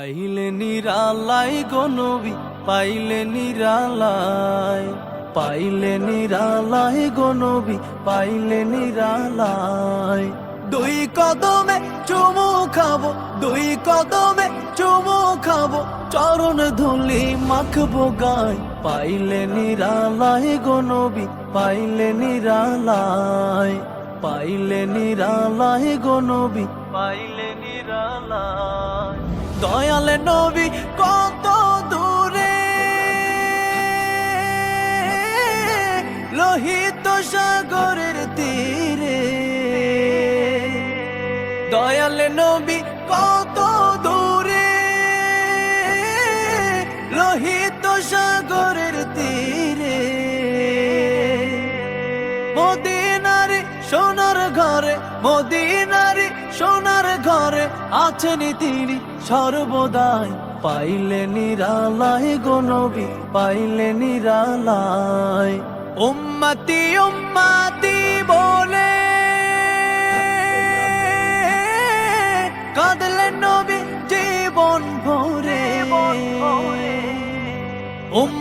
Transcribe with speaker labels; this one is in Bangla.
Speaker 1: পাইলে নিরালায় গো নবী, পাইলে নিরালায়, পাইলে নিরালায় গো নবী, পাইলে নিরালায়। দুই কদমে চুমু খাবো, দুই কদমে চুমু খাবো, চরণ ধুলি মাখবো গায়। পাইলে নিরালায় গো নবী, পাইলে নিরালায়, পাইলে নিরালায় গো নবী, পাইলে নিরালায়। দয়াল নবী কত দূরে, লোহিত সাগরের তীরে। দয়াল নবী কত দূরে, লোহিত সাগরের তীরে। মদিনার সোনার ঘরে, মদিনার সোনার ঘরে আছেন তিনি সর্বদাই। পাইলে নিরালায় গো নবী, পাইলে নিরালায়। উম্মতি উম্মতি বলে কাঁদলেন নবী জীবন ভরে।